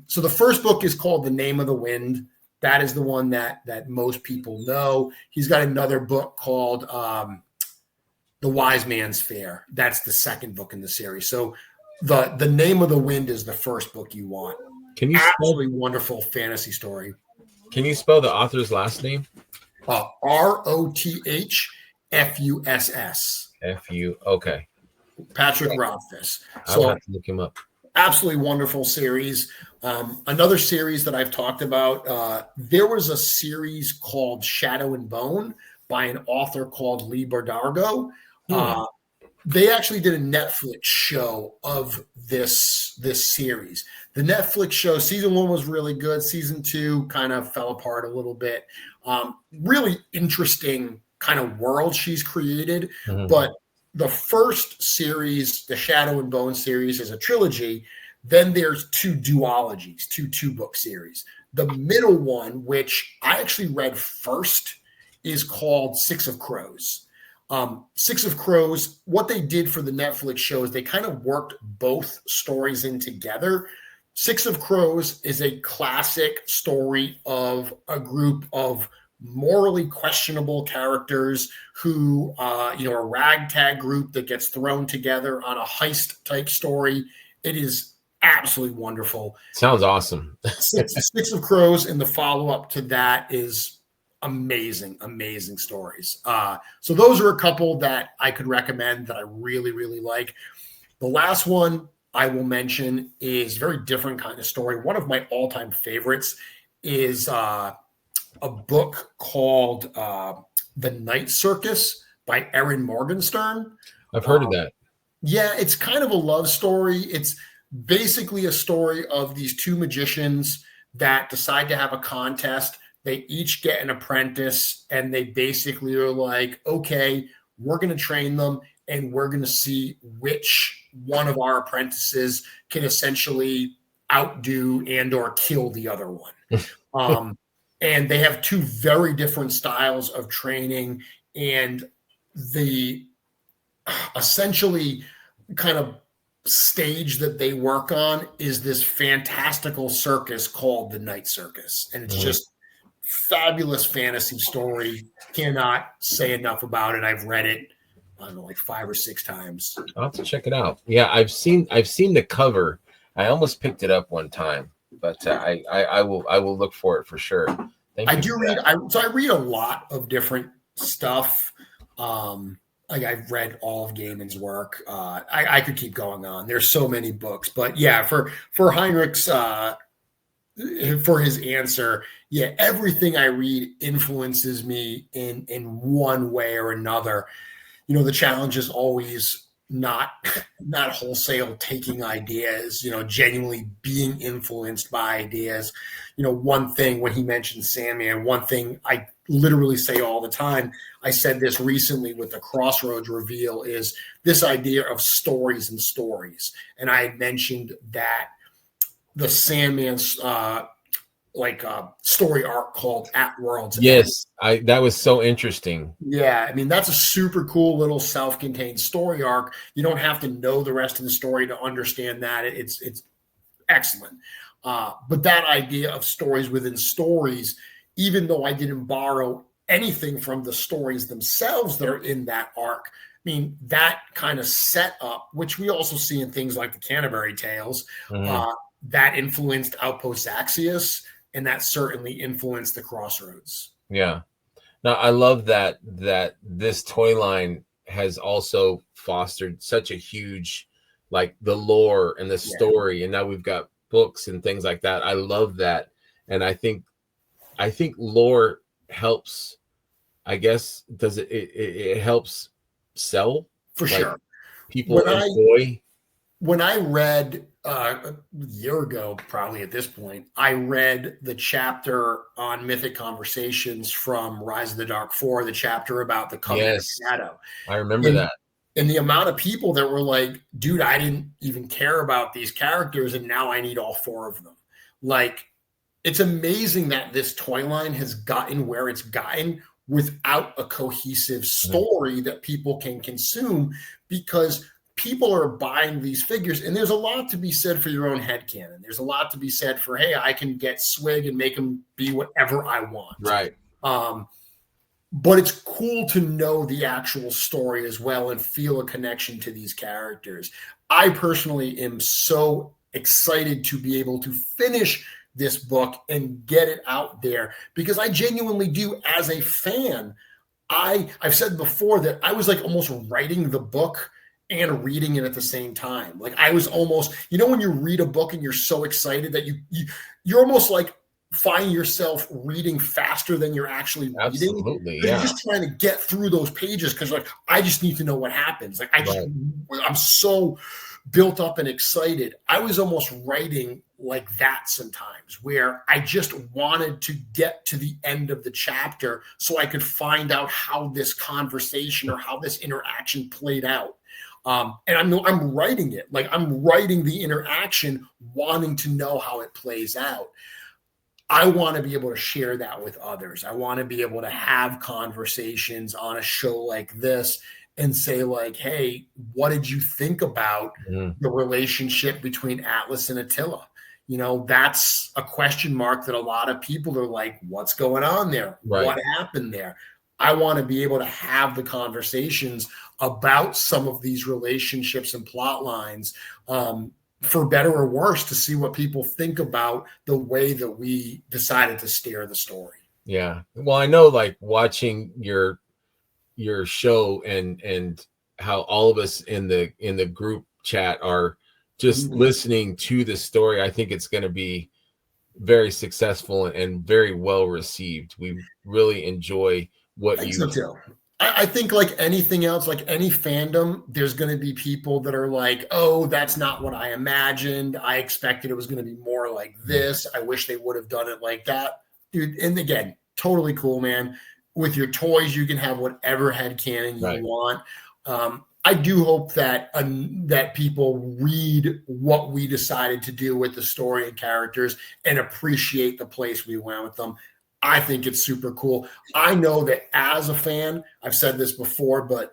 S2: So the first book is called The Name of the Wind. That is the one that most people know. He's got another book called The Wise Man's Fair. That's the second book in the series. So the Name of the Wind is the first book you want.
S1: Can you
S2: absolutely wonderful fantasy story.
S1: Can you spell the author's last name?
S2: Rothfuss.
S1: Okay.
S2: Patrick Rothfuss.
S1: I'll have to look him up.
S2: Absolutely wonderful series. Another series that I've talked about, there was a series called Shadow and Bone by an author called Lee Bardugo. They actually did a Netflix show of this series. The Netflix show, season 1 was really good. Season 2 kind of fell apart a little bit. Really interesting kind of world she's created. But the first series, the Shadow and Bone series, is a trilogy. Then there's two duologies, two book series. The middle one, which I actually read first, is called Six of Crows. Six of Crows, what they did for the Netflix show is they kind of worked both stories in together. Six of Crows is a classic story of a group of morally questionable characters who, a ragtag group that gets thrown together on a heist type story. It is absolutely wonderful.
S1: Sounds awesome.
S2: Six of Crows, and the follow-up to that is amazing stories. So those are a couple that I could recommend that I really, really like. The last one I will mention is a very different kind of story. One of my all-time favorites is a book called The Night Circus by Erin Morgenstern.
S1: I've heard of that.
S2: Yeah, it's kind of a love story. It's basically a story of these two magicians that decide to have a contest. They each get an apprentice, and they basically are like, okay, we're going to train them, and we're going to see which one of our apprentices can essentially outdo and or kill the other one. And they have two very different styles of training, and the essentially kind of stage that they work on is this fantastical circus called the Night Circus. And it's just fabulous fantasy story. Cannot say enough about it. I've read it, I don't know, like 5 or 6 times.
S1: I'll have to check it out. Yeah, I've seen the cover. I almost picked it up one time, but I will look for it for sure. I read
S2: a lot of different stuff. like I've read all of Gaiman's work. I could keep going on. There's so many books, but yeah, for Heinrich's for his answer, yeah, everything I read influences me in one way or another. You know, the challenge is always not wholesale taking ideas, you know, genuinely being influenced by ideas. You know, one thing when he mentioned Sandman, one thing I literally say all the time, I said this recently with the Crossroads reveal, is this idea of stories and stories. And I had mentioned that the Sandman's story arc called At World's End.
S1: Yes, that was so interesting.
S2: Yeah, I mean, that's a super cool little self-contained story arc. You don't have to know the rest of the story to understand that. It's excellent. But that idea of stories within stories, even though I didn't borrow anything from the stories themselves that are in that arc, I mean, that kind of setup, which we also see in things like the Canterbury Tales, that influenced Outpost Axios, and that certainly influenced the Crossroads.
S1: Yeah. Now I love that this toy line has also fostered such a huge, like, the lore and the story, and now we've got books and things like that. I love that, and I think lore helps. I guess it helps sell
S2: for sure.
S1: People enjoy.
S2: When I read a year ago, probably at this point, I read the chapter on Mythic Conversations from Rise of the Dark 4, the chapter about the Covenant of Shadow.
S1: I remember that.
S2: And the amount of people that were like, dude, I didn't even care about these characters, and now I need all 4 of them. Like, it's amazing that this toy line has gotten where it's gotten without a cohesive story that people can consume, because people are buying these figures, and there's a lot to be said for your own headcanon. There's a lot to be said for, hey, I can get Swig and make him be whatever I want.
S1: Right.
S2: But it's cool to know the actual story as well and feel a connection to these characters. I personally am so excited to be able to finish this book and get it out there, because I genuinely do, as a fan. I've said before that I was like almost writing the book and reading it at the same time. Like, I was almost, you know, when you read a book and you're so excited that you're almost like find yourself reading faster than you're actually reading.
S1: Absolutely, yeah.
S2: You're just trying to get through those pages because, like, I just need to know what happens. Like, I'm so built up and excited. I was almost writing like that sometimes, where I just wanted to get to the end of the chapter so I could find out how this conversation or how this interaction played out. And I'm writing it, like I'm writing the interaction, wanting to know how it plays out. I want to be able to share that with others. I want to be able to have conversations on a show like this and say, like, hey, what did you think about the relationship between Atlas and Attila? You know, that's a question mark that a lot of people are like, what's going on there? Right. What happened there? I want to be able to have the conversations about some of these relationships and plot lines, for better or worse, to see what people think about the way that we decided to steer the story.
S1: Yeah. Well, I know, like, watching your show and how all of us in the group chat are just listening to the story. I think it's going to be very successful and very well received. We really enjoy what you
S2: do. I think, like anything else, like any fandom, there's going to be people that are like, oh, that's not what I imagined. I expected it was going to be more like this. I wish they would have done it like that. Dude, and again, totally cool, man. With your toys, you can have whatever headcanon you want. I do hope that that people read what we decided to do with the story and characters and appreciate the place we went with them. I think it's super cool. I know that as a fan, I've said this before, but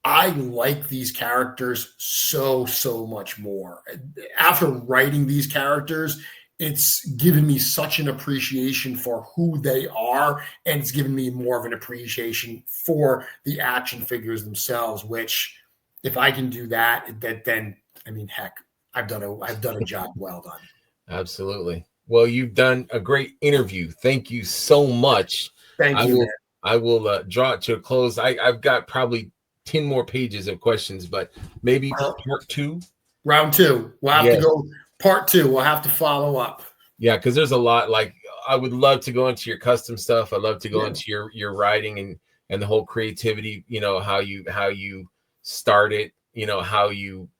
S2: I like these characters so much more. After writing these characters, it's given me such an appreciation for who they are, and it's given me more of an appreciation for the action figures themselves, which, if I can do that, then I mean, heck, I've done a job well done.
S1: Absolutely. Well, you've done a great interview. Thank you so much.
S2: Thank you.
S1: I will draw it to a close. I've got probably 10 more pages of questions, but maybe
S2: Well,
S1: part 2.
S2: round 2. We'll have to
S1: Yes.
S2: go part 2. We'll have to follow up.
S1: Yeah, because there's a lot. Like, I would love to go into your custom stuff. I'd love to go
S2: Yeah.
S1: into your writing and the whole creativity, you know, how you started, you know,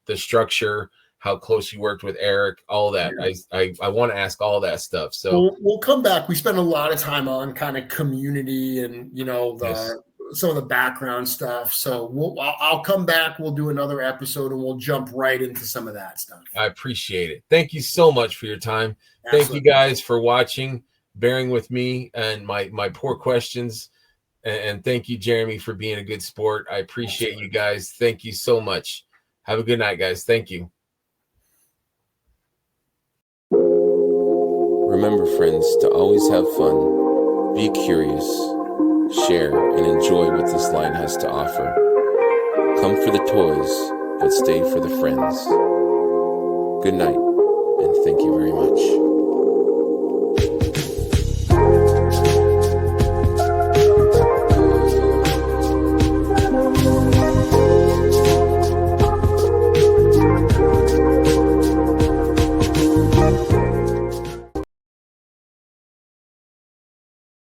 S1: the structure, how close you worked with Eric, all that.
S2: Yeah.
S1: I want to ask all that stuff. So
S2: We'll come back. We spend a lot of time on kind of community and, you know,
S1: yes.
S2: some of the background stuff. So I'll come back. We'll do another episode and we'll jump right into some of that stuff.
S1: I appreciate it. Thank you so much for your time.
S2: Absolutely.
S1: Thank you guys for watching, bearing with me and my poor questions. And thank you, Jeremy, for being a good sport. I appreciate you guys. Thank you so much. Have a good night, guys. Thank you. Remember, friends, to always have fun, be curious, share, and enjoy what this line has to offer. Come for the toys, but stay for the friends. Good night, and thank you very much.